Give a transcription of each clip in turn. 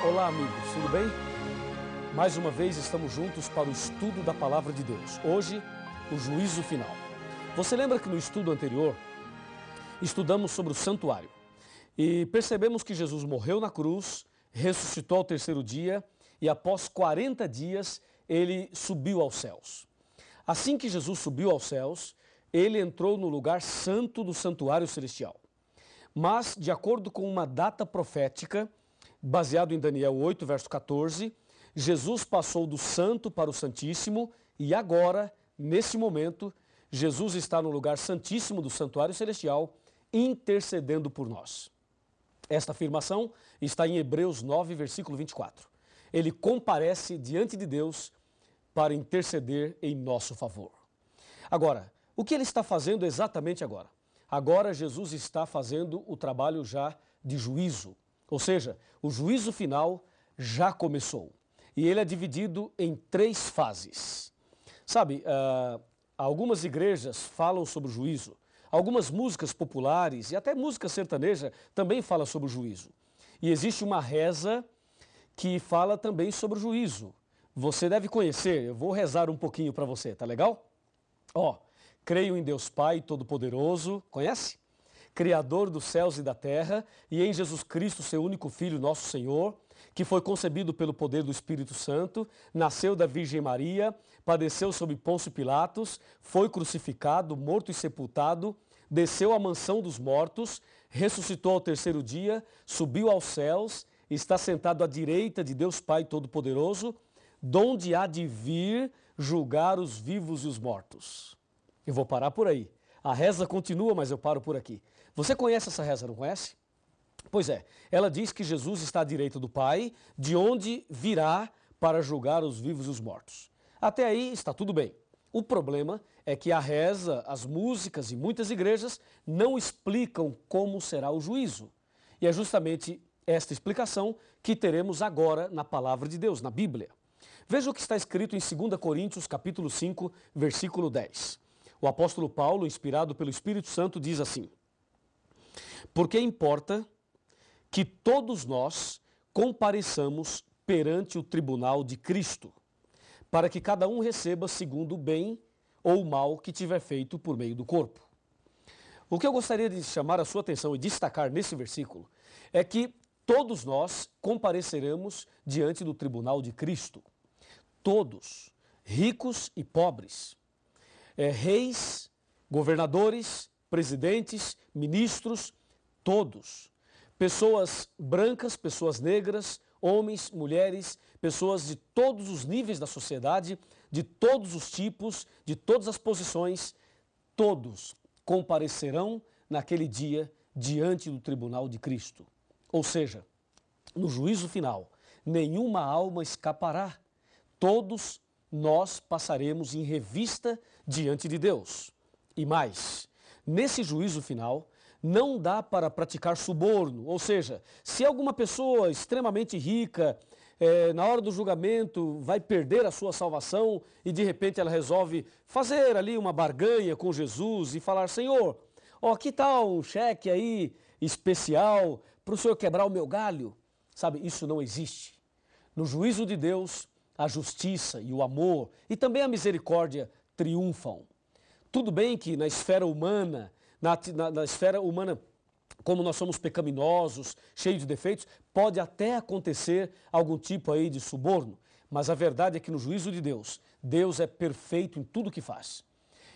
Olá, amigos, tudo bem? Mais uma vez estamos juntos para o estudo da Palavra de Deus. Hoje, o juízo final. Você lembra que no estudo anterior, estudamos sobre o santuário e percebemos que Jesus morreu na cruz, ressuscitou ao terceiro dia e após 40 dias ele subiu aos céus. Assim que Jesus subiu aos céus, ele entrou no lugar santo do santuário celestial. Mas, de acordo com uma data profética, baseado em Daniel 8, verso 14, Jesus passou do santo para o santíssimo e agora, nesse momento, Jesus está no lugar santíssimo do santuário celestial, intercedendo por nós. Esta afirmação está em Hebreus 9, versículo 24. Ele comparece diante de Deus para interceder em nosso favor. Agora, o que ele está fazendo exatamente agora? Agora Jesus está fazendo o trabalho já de juízo. Ou seja, o juízo final já começou. E ele é dividido em 3 fases. Sabe, algumas igrejas falam sobre o juízo. Algumas músicas populares e até música sertaneja também falam sobre o juízo. E existe uma reza que fala também sobre o juízo. Você deve conhecer, eu vou rezar um pouquinho para você, tá legal? Creio em Deus Pai Todo-Poderoso, conhece? Criador dos céus e da terra, e em Jesus Cristo, seu único Filho, nosso Senhor, que foi concebido pelo poder do Espírito Santo, nasceu da Virgem Maria, padeceu sob Pôncio Pilatos, foi crucificado, morto e sepultado, desceu à mansão dos mortos, ressuscitou ao terceiro dia, subiu aos céus, está sentado à direita de Deus Pai Todo-Poderoso, donde há de vir julgar os vivos e os mortos. Eu vou parar por aí. A reza continua, mas eu paro por aqui. Você conhece essa reza, não conhece? Pois é, ela diz que Jesus está à direita do Pai, de onde virá para julgar os vivos e os mortos. Até aí está tudo bem. O problema é que a reza, as músicas e muitas igrejas não explicam como será o juízo. E é justamente esta explicação que teremos agora na Palavra de Deus, na Bíblia. Veja o que está escrito em 2 Coríntios, capítulo 5, versículo 10. O apóstolo Paulo, inspirado pelo Espírito Santo, diz assim: porque importa que todos nós compareçamos perante o tribunal de Cristo, para que cada um receba segundo o bem ou o mal que tiver feito por meio do corpo. O que eu gostaria de chamar a sua atenção e destacar nesse versículo é que todos nós compareceremos diante do tribunal de Cristo. Todos, ricos e pobres, reis, governadores, presidentes, ministros, todos. Pessoas brancas, pessoas negras, homens, mulheres, pessoas de todos os níveis da sociedade, de todos os tipos, de todas as posições, todos comparecerão naquele dia diante do tribunal de Cristo. Ou seja, no juízo final, nenhuma alma escapará. Todos nós passaremos em revista diante de Deus. E mais, nesse juízo final, não dá para praticar suborno, ou seja, se alguma pessoa extremamente rica, na hora do julgamento, vai perder a sua salvação e de repente ela resolve fazer ali uma barganha com Jesus e falar: Senhor, que tal um cheque aí especial para o Senhor quebrar o meu galho? Sabe, isso não existe. No juízo de Deus, a justiça e o amor e também a misericórdia triunfam. Tudo bem que na esfera humana, na esfera humana, como nós somos pecaminosos, cheios de defeitos, pode até acontecer algum tipo aí de suborno, mas a verdade é que no juízo de Deus, Deus é perfeito em tudo que faz.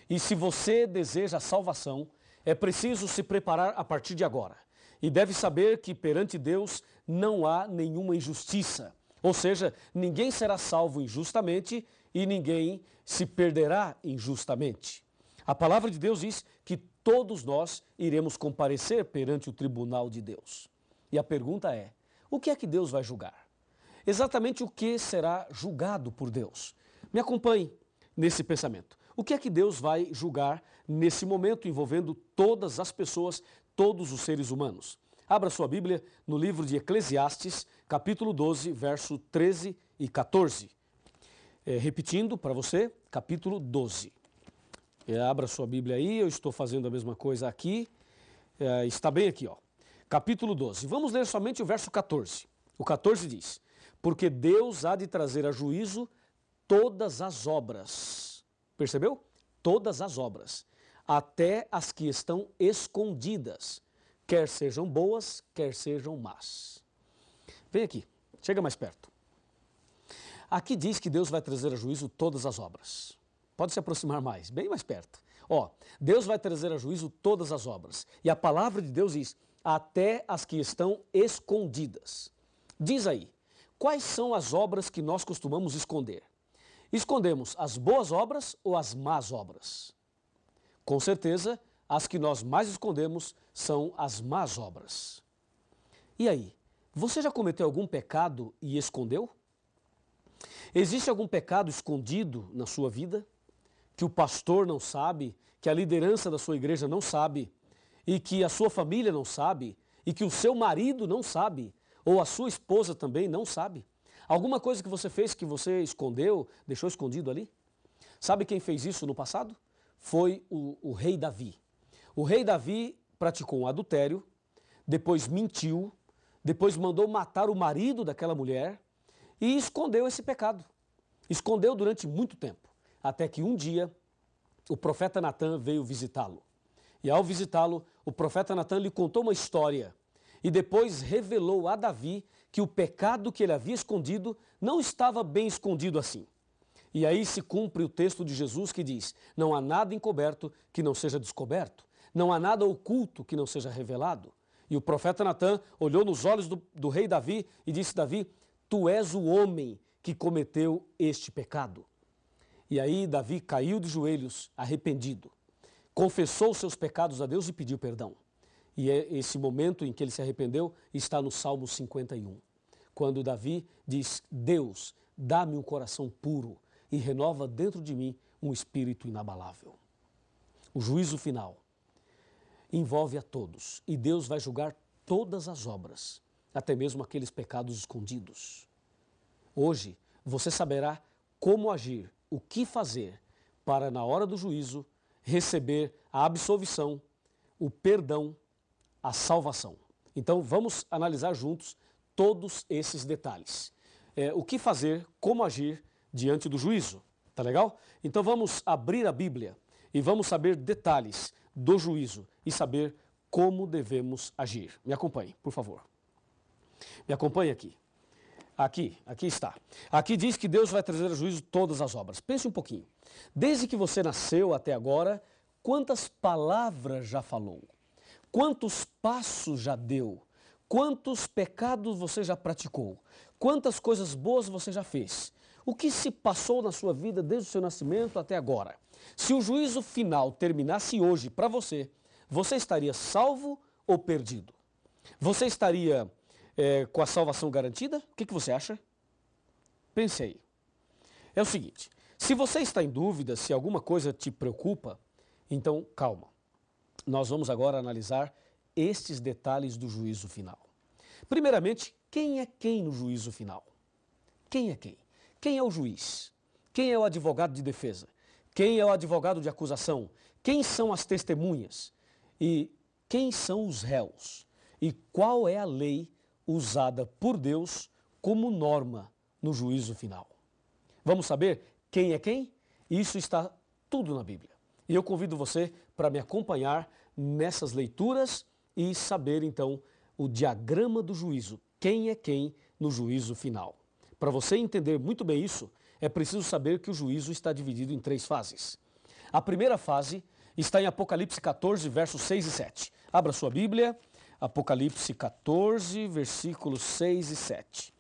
E se você deseja a salvação, é preciso se preparar a partir de agora. E deve saber que perante Deus não há nenhuma injustiça. Ou seja, ninguém será salvo injustamente e ninguém se perderá injustamente. A palavra de Deus diz que todos nós iremos comparecer perante o tribunal de Deus. E a pergunta é: o que é que Deus vai julgar? Exatamente o que será julgado por Deus? Me acompanhe nesse pensamento. O que é que Deus vai julgar nesse momento envolvendo todas as pessoas, todos os seres humanos? Abra sua Bíblia no livro de Eclesiastes, capítulo 12, verso 13 e 14. Repetindo para você, capítulo 12. Abra sua Bíblia aí, eu estou fazendo a mesma coisa aqui. Está bem aqui, Capítulo 12. Vamos ler somente o verso 14. O 14 diz, porque Deus há de trazer a juízo todas as obras. Percebeu? Todas as obras, até as que estão escondidas, quer sejam boas, quer sejam más. Vem aqui, chega mais perto. Aqui diz que Deus vai trazer a juízo todas as obras. Pode se aproximar mais, bem mais perto. Ó, Deus vai trazer a juízo todas as obras. E a palavra de Deus diz, até as que estão escondidas. Diz aí, quais são as obras que nós costumamos esconder? Escondemos as boas obras ou as más obras? Com certeza, as que nós mais escondemos são as más obras. E aí, você já cometeu algum pecado e escondeu? Existe algum pecado escondido na sua vida? Que o pastor não sabe, que a liderança da sua igreja não sabe, e que a sua família não sabe, e que o seu marido não sabe, ou a sua esposa também não sabe? Alguma coisa que você fez que você escondeu, deixou escondido ali? Sabe quem fez isso no passado? Foi o rei Davi. O rei Davi praticou um adultério, depois mentiu, depois mandou matar o marido daquela mulher e escondeu esse pecado. Escondeu durante muito tempo, até que um dia o profeta Natã veio visitá-lo. E ao visitá-lo, o profeta Natã lhe contou uma história e depois revelou a Davi que o pecado que ele havia escondido não estava bem escondido assim. E aí se cumpre o texto de Jesus que diz, não há nada encoberto que não seja descoberto, não há nada oculto que não seja revelado. E o profeta Natã olhou nos olhos do rei Davi e disse, Davi, tu és o homem que cometeu este pecado. E aí Davi caiu de joelhos, arrependido, confessou seus pecados a Deus e pediu perdão. E esse momento em que ele se arrependeu está no Salmo 51, quando Davi diz, Deus, dá-me um coração puro e renova dentro de mim um espírito inabalável. O juízo final envolve a todos e Deus vai julgar todas as obras, até mesmo aqueles pecados escondidos. Hoje você saberá como agir, o que fazer para na hora do juízo receber a absolvição, o perdão, a salvação. Então vamos analisar juntos todos esses detalhes. O que fazer, como agir diante do juízo, tá legal? Então vamos abrir a Bíblia e vamos saber detalhes do juízo e saber como devemos agir. Me acompanhe, por favor. Me acompanhe aqui. Aqui está. Aqui diz que Deus vai trazer a juízo todas as obras. Pense um pouquinho. Desde que você nasceu até agora, quantas palavras já falou? Quantos passos já deu? Quantos pecados você já praticou? Quantas coisas boas você já fez? O que se passou na sua vida desde o seu nascimento até agora? Se o juízo final terminasse hoje para você, você estaria salvo ou perdido? Você estaria com a salvação garantida? O que você acha? Pense aí. É o seguinte, se você está em dúvida, se alguma coisa te preocupa, então calma. Nós vamos agora analisar estes detalhes do juízo final. Primeiramente, quem é quem no juízo final? Quem é quem? Quem é o juiz? Quem é o advogado de defesa? Quem é o advogado de acusação? Quem são as testemunhas? E quem são os réus? E qual é a lei usada por Deus como norma no juízo final? Vamos saber quem é quem? Isso está tudo na Bíblia. E eu convido você para me acompanhar nessas leituras e saber então o diagrama do juízo. Quem é quem no juízo final? Para você entender muito bem isso, é preciso saber que o juízo está dividido em 3 fases. A primeira fase está em Apocalipse 14, versos 6 e 7. Abra sua Bíblia, Apocalipse 14, versículos 6 e 7.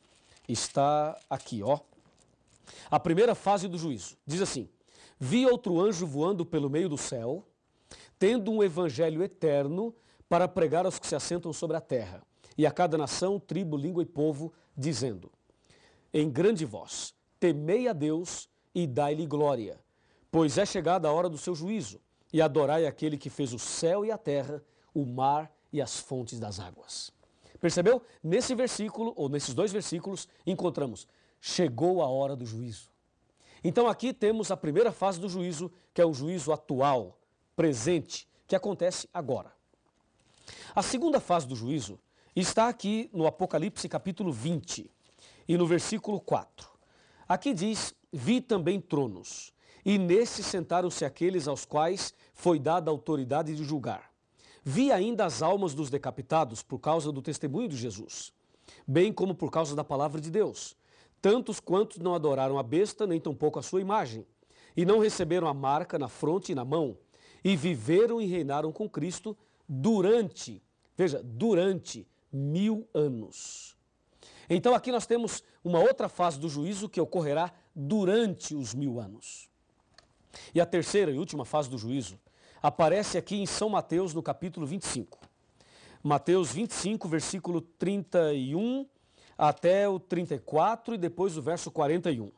Está aqui, ó. A primeira fase do juízo diz assim, vi outro anjo voando pelo meio do céu, tendo um evangelho eterno para pregar aos que se assentam sobre a terra, e a cada nação, tribo, língua e povo, dizendo, em grande voz, temei a Deus e dai-lhe glória, pois é chegada a hora do seu juízo, e adorai aquele que fez o céu e a terra, o mar e as fontes das águas. Percebeu? Nesse versículo, ou nesses 2 versículos, encontramos, chegou a hora do juízo. Então aqui temos a primeira fase do juízo, que é o juízo atual, presente, que acontece agora. A segunda fase do juízo está aqui no Apocalipse capítulo 20 e no versículo 4. Aqui diz: vi também tronos, e nesses sentaram-se aqueles aos quais foi dada a autoridade de julgar. Vi ainda as almas dos decapitados por causa do testemunho de Jesus, bem como por causa da palavra de Deus, tantos quantos não adoraram a besta, nem tampouco a sua imagem, e não receberam a marca na fronte e na mão, e viveram e reinaram com Cristo durante 1000 anos. Então aqui nós temos uma outra fase do juízo que ocorrerá durante os 1000 anos. E a terceira e última fase do juízo aparece aqui em São Mateus, no capítulo 25. Mateus 25, versículo 31 até o 34 e depois o verso 41.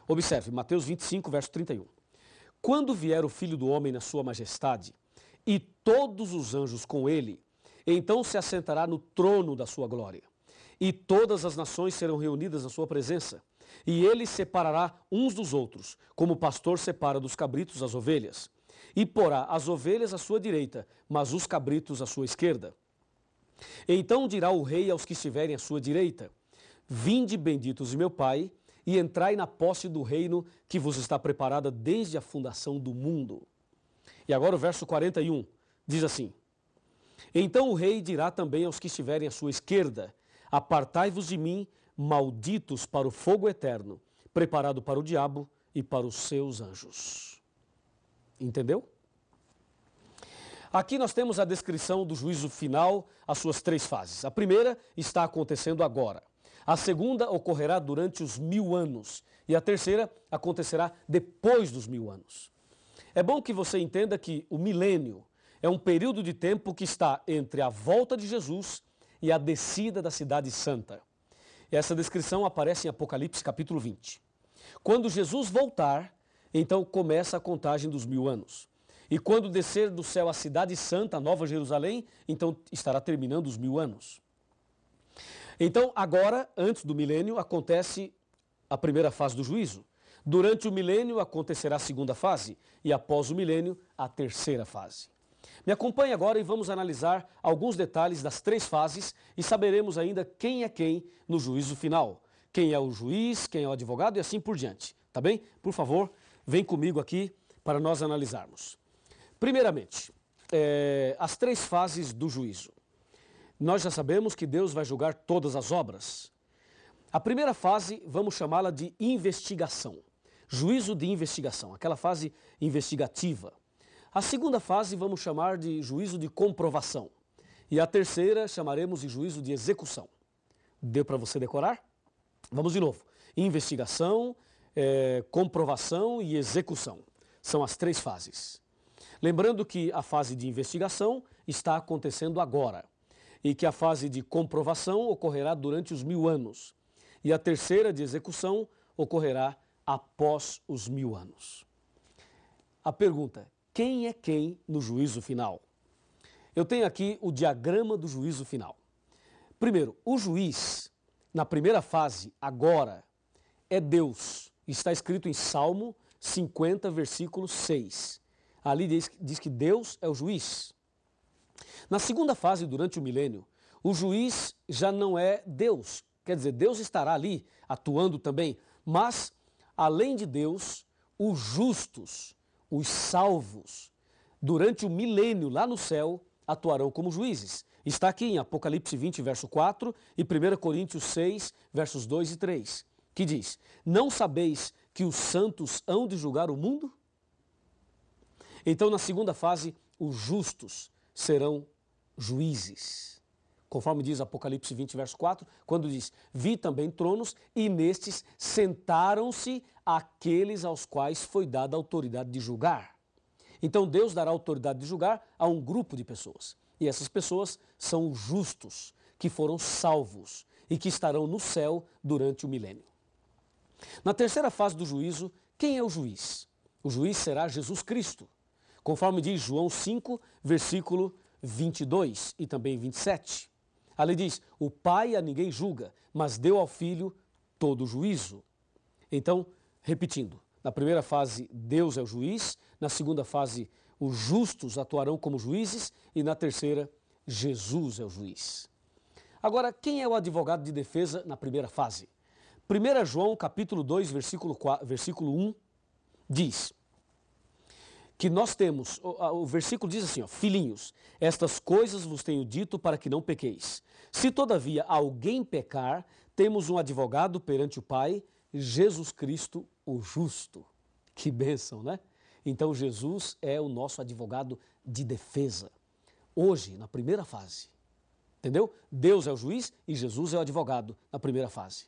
Observe, Mateus 25, verso 31. Quando vier o Filho do Homem na sua majestade, e todos os anjos com ele, então se assentará no trono da sua glória. E todas as nações serão reunidas na sua presença. E ele separará uns dos outros, como o pastor separa dos cabritos as ovelhas. E porá as ovelhas à sua direita, mas os cabritos à sua esquerda. Então dirá o rei aos que estiverem à sua direita: vinde benditos de meu Pai, e entrai na posse do reino que vos está preparada desde a fundação do mundo. E agora o verso 41 diz assim: então o rei dirá também aos que estiverem à sua esquerda: apartai-vos de mim, malditos, para o fogo eterno, preparado para o diabo e para os seus anjos. Entendeu? Aqui nós temos a descrição do juízo final, as suas 3 fases. A primeira está acontecendo agora. A segunda ocorrerá durante os 1000 anos. E a terceira acontecerá depois dos 1000 anos. É bom que você entenda que o milênio é um período de tempo que está entre a volta de Jesus e a descida da cidade santa. Essa descrição aparece em Apocalipse capítulo 20. Quando Jesus voltar, então começa a contagem dos 1000 anos. E quando descer do céu a cidade santa, a Nova Jerusalém, então estará terminando os 1000 anos. Então agora, antes do milênio, acontece a primeira fase do juízo. Durante o milênio acontecerá a segunda fase e após o milênio, a terceira fase. Me acompanhe agora e vamos analisar alguns detalhes das 3 fases e saberemos ainda quem é quem no juízo final. Quem é o juiz, quem é o advogado e assim por diante. Tá bem? Por favor, vem comigo aqui para nós analisarmos. Primeiramente, as 3 fases do juízo. Nós já sabemos que Deus vai julgar todas as obras. A primeira fase, vamos chamá-la de investigação. Juízo de investigação, aquela fase investigativa. A segunda fase vamos chamar de juízo de comprovação. E a terceira chamaremos de juízo de execução. Deu para você decorar? Vamos de novo. Investigação, comprovação e execução. São as 3 fases. Lembrando que a fase de investigação está acontecendo agora. E que a fase de comprovação ocorrerá durante os 1000 anos. E a terceira de execução ocorrerá após os 1000 anos. A pergunta: quem é quem no juízo final? Eu tenho aqui o diagrama do juízo final. Primeiro, o juiz, na primeira fase, agora, é Deus. Está escrito em Salmo 50, versículo 6. Ali diz que Deus é o juiz. Na segunda fase, durante o milênio, o juiz já não é Deus. Quer dizer, Deus estará ali atuando também, mas, além de Deus, os justos, os salvos, durante o milênio lá no céu, atuarão como juízes. Está aqui em Apocalipse 20, verso 4 e 1 Coríntios 6, versos 2 e 3, que diz: não sabeis que os santos hão de julgar o mundo? Então, na segunda fase, os justos serão juízes. Conforme diz Apocalipse 20, verso 4, quando diz: vi também tronos, e nestes sentaram-se aqueles aos quais foi dada a autoridade de julgar. Então Deus dará autoridade de julgar a um grupo de pessoas. E essas pessoas são os justos, que foram salvos e que estarão no céu durante o milênio. Na terceira fase do juízo, quem é o juiz? O juiz será Jesus Cristo. Conforme diz João 5, versículo 22 e também 27. Ali diz: o Pai a ninguém julga, mas deu ao Filho todo o juízo. Então, repetindo, na primeira fase Deus é o juiz, na segunda fase os justos atuarão como juízes e na terceira Jesus é o juiz. Agora, quem é o advogado de defesa na primeira fase? 1 João capítulo 2, versículo 1, diz que nós temos, o versículo diz assim, ó, filhinhos, estas coisas vos tenho dito para que não pequeis. Se todavia alguém pecar, temos um advogado perante o Pai, Jesus Cristo o justo. Que bênção, né? Então Jesus é o nosso advogado de defesa. Hoje, na primeira fase. Entendeu? Deus é o juiz e Jesus é o advogado na primeira fase.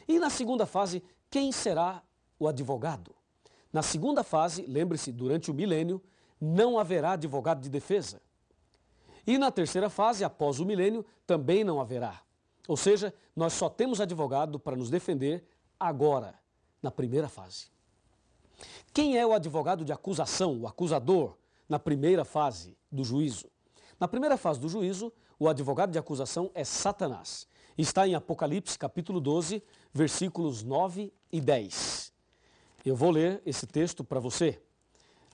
E na segunda fase, quem será o advogado? Na segunda fase, lembre-se, durante o milênio, não haverá advogado de defesa. E na terceira fase, após o milênio, também não haverá. Ou seja, nós só temos advogado para nos defender agora, na primeira fase. Quem é o advogado de acusação, o acusador, na primeira fase do juízo? Na primeira fase do juízo, o advogado de acusação é Satanás. Está em Apocalipse capítulo 12, versículos 9 e 10. Eu vou ler esse texto para você.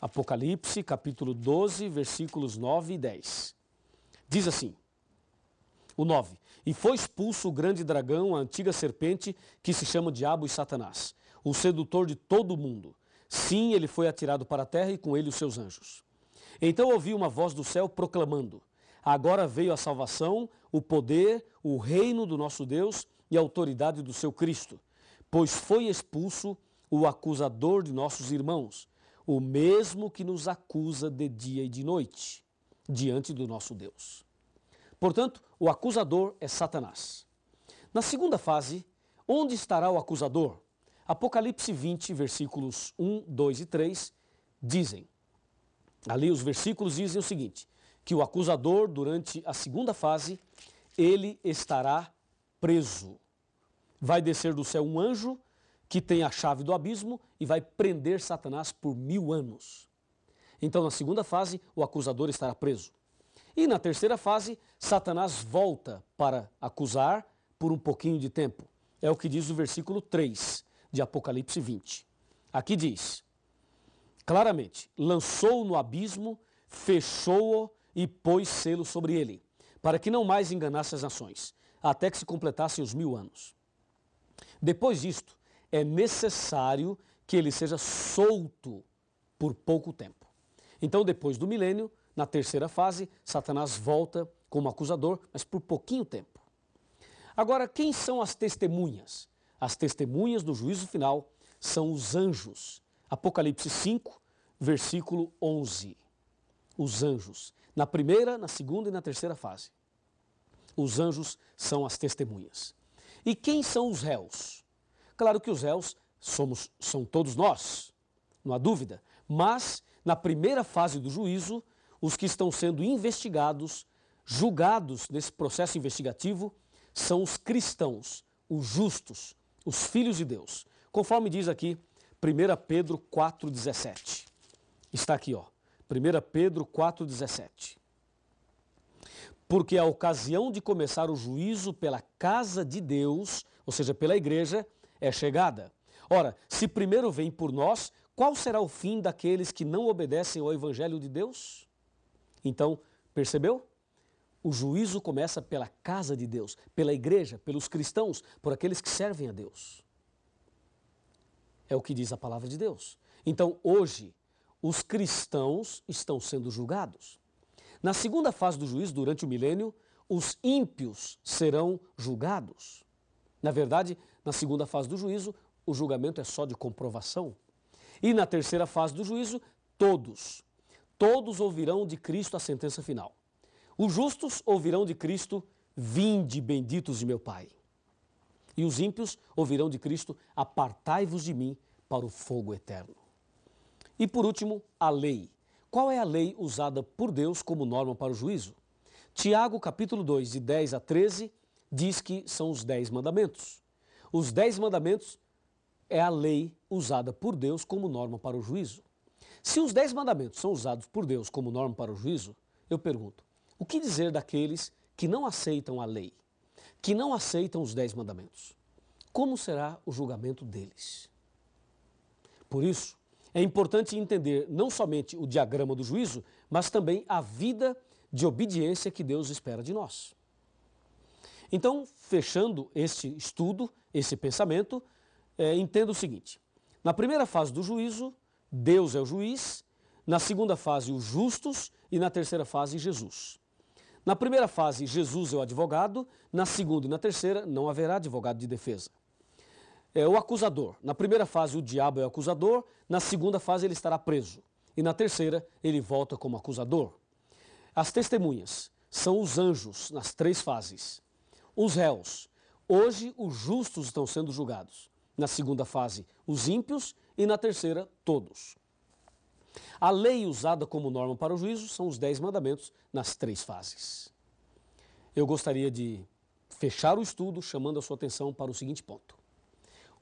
Apocalipse capítulo 12, versículos 9 e 10. Diz assim, o 9. E foi expulso o grande dragão, a antiga serpente, que se chama Diabo e Satanás, o sedutor de todo o mundo. Sim, ele foi atirado para a terra e com ele os seus anjos. Então ouvi uma voz do céu proclamando, agora veio a salvação, o poder, o reino do nosso Deus e a autoridade do seu Cristo, pois foi expulso o acusador de nossos irmãos, o mesmo que nos acusa de dia e de noite, diante do nosso Deus. Portanto, o acusador é Satanás. Na segunda fase, onde estará o acusador? Apocalipse 20, versículos 1, 2 e 3, dizem, ali os versículos dizem o seguinte, que o acusador, durante a segunda fase, ele estará preso. Vai descer do céu um anjo que tem a chave do abismo e vai prender Satanás por 1000 anos. Então, na segunda fase, o acusador estará preso. E na terceira fase, Satanás volta para acusar por um pouquinho de tempo. É o que diz o versículo 3 de Apocalipse 20. Aqui diz, claramente, lançou-o no abismo, fechou-o e pôs selo sobre ele, para que não mais enganasse as nações, até que se completassem os 1000 anos. Depois disto, é necessário que ele seja solto por pouco tempo. Então, depois do milênio, na terceira fase, Satanás volta como acusador, mas por pouquinho tempo. Agora, quem são as testemunhas? As testemunhas do juízo final são os anjos. Apocalipse 5, versículo 11. Os anjos. Na primeira, na segunda e na terceira fase. Os anjos são as testemunhas. E quem são os réus? Claro que os réus são todos nós, não há dúvida. Mas, na primeira fase do juízo, os que estão sendo investigados, julgados nesse processo investigativo, são os cristãos, os justos, os filhos de Deus. Conforme diz aqui 1 Pedro 4,17. Está aqui, ó. 1 Pedro 4,17. Porque a ocasião de começar o juízo pela casa de Deus, ou seja, pela igreja, é chegada. Ora, se primeiro vem por nós, qual será o fim daqueles que não obedecem ao evangelho de Deus? Então, percebeu? O juízo começa pela casa de Deus, pela igreja, pelos cristãos, por aqueles que servem a Deus. É o que diz a palavra de Deus. Então, hoje, os cristãos estão sendo julgados. Na segunda fase do juízo, durante o milênio, os ímpios serão julgados. Na verdade, na segunda fase do juízo, o julgamento é só de comprovação. E na terceira fase do juízo, todos ouvirão de Cristo a sentença final. Os justos ouvirão de Cristo, vinde benditos de meu Pai. E os ímpios ouvirão de Cristo, apartai-vos de mim para o fogo eterno. E por último, a lei. Qual é a lei usada por Deus como norma para o juízo? Tiago, capítulo 2, de 10 a 13, diz que são os 10 mandamentos. Os 10 mandamentos é a lei usada por Deus como norma para o juízo. Se os 10 mandamentos são usados por Deus como norma para o juízo, eu pergunto, o que dizer daqueles que não aceitam a lei, que não aceitam os 10 mandamentos? Como será o julgamento deles? Por isso, é importante entender não somente o diagrama do juízo, mas também a vida de obediência que Deus espera de nós. Então, fechando este estudo, esse pensamento, entenda o seguinte: na primeira fase do juízo, Deus é o juiz, na segunda fase, os justos, e na terceira fase, Jesus. Na primeira fase, Jesus é o advogado, na segunda e na terceira, não haverá advogado de defesa. É o acusador. Na primeira fase, o diabo é o acusador, na segunda fase, ele estará preso, e na terceira, ele volta como acusador. As testemunhas são os anjos nas três fases. Os réus. Hoje, os justos estão sendo julgados. Na segunda fase, os ímpios, e na terceira, todos. A lei usada como norma para o juízo são os 10 mandamentos nas três fases. Eu gostaria de fechar o estudo chamando a sua atenção para o seguinte ponto.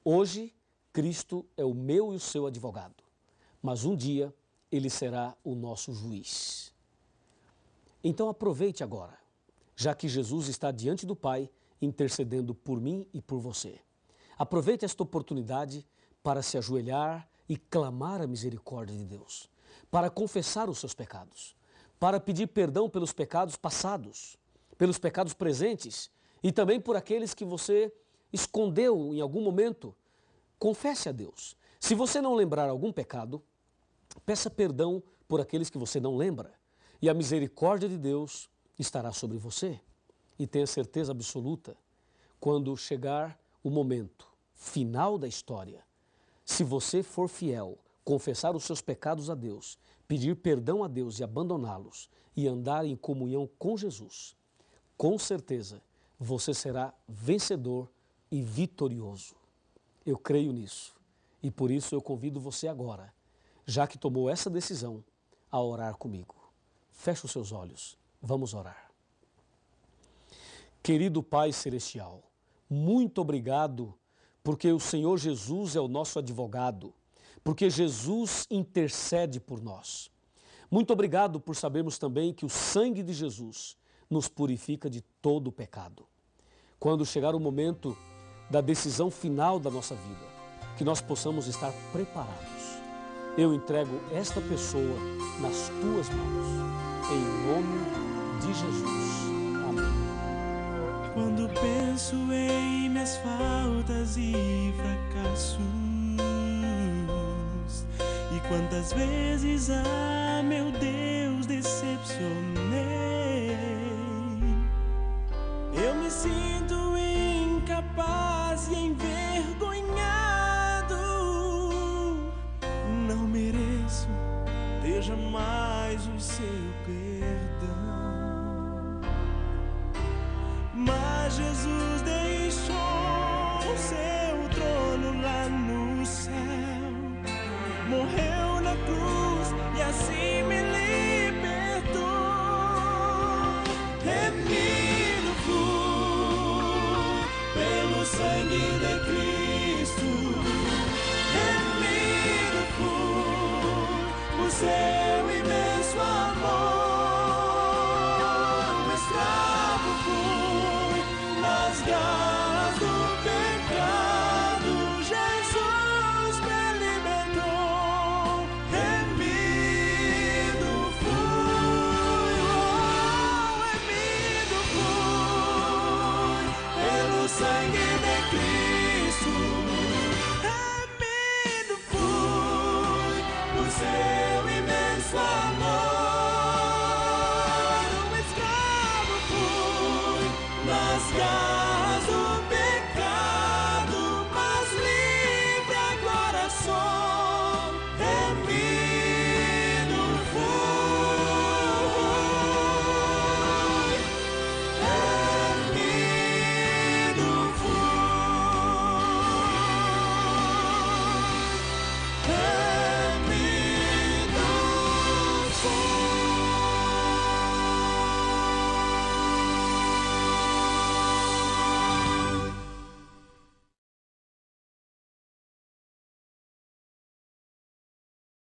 Hoje, Cristo é o meu e o seu advogado, mas um dia ele será o nosso juiz. Então aproveite agora, já que Jesus está diante do Pai intercedendo por mim e por você. Aproveite esta oportunidade para se ajoelhar e clamar a misericórdia de Deus, para confessar os seus pecados, para pedir perdão pelos pecados passados, pelos pecados presentes e também por aqueles que você escondeu em algum momento. Confesse a Deus. Se você não lembrar algum pecado, peça perdão por aqueles que você não lembra e a misericórdia de Deus estará sobre você. E tenha certeza absoluta, quando chegar o momento final da história, se você for fiel, confessar os seus pecados a Deus, pedir perdão a Deus e abandoná-los e andar em comunhão com Jesus, com certeza você será vencedor e vitorioso. Eu creio nisso e por isso eu convido você agora, já que tomou essa decisão, a orar comigo. Feche os seus olhos, vamos orar. Querido Pai Celestial, muito obrigado porque o Senhor Jesus é o nosso advogado, porque Jesus intercede por nós. Muito obrigado por sabermos também que o sangue de Jesus nos purifica de todo o pecado. Quando chegar o momento da decisão final da nossa vida, que nós possamos estar preparados. Eu entrego esta pessoa nas tuas mãos, em nome de Jesus. Amém. Quando penso em minhas faltas e fracassos, e quantas vezes, meu Deus, decepcionei, eu me sinto incapaz e envergonhado. Não mereço ter jamais o seu perdão, mas Jesus deixou o seu trono lá no céu, morreu na cruz e assim me libertou. Remido fui pelo sangue de Cristo, remido fui por seu imenso amor. Escravo fui nas garras do pecado, Jesus me libertou. Remido fui, remido fui pelo sangue de Cristo, remido fui por seu imenso amor. Um escravo fui nas garras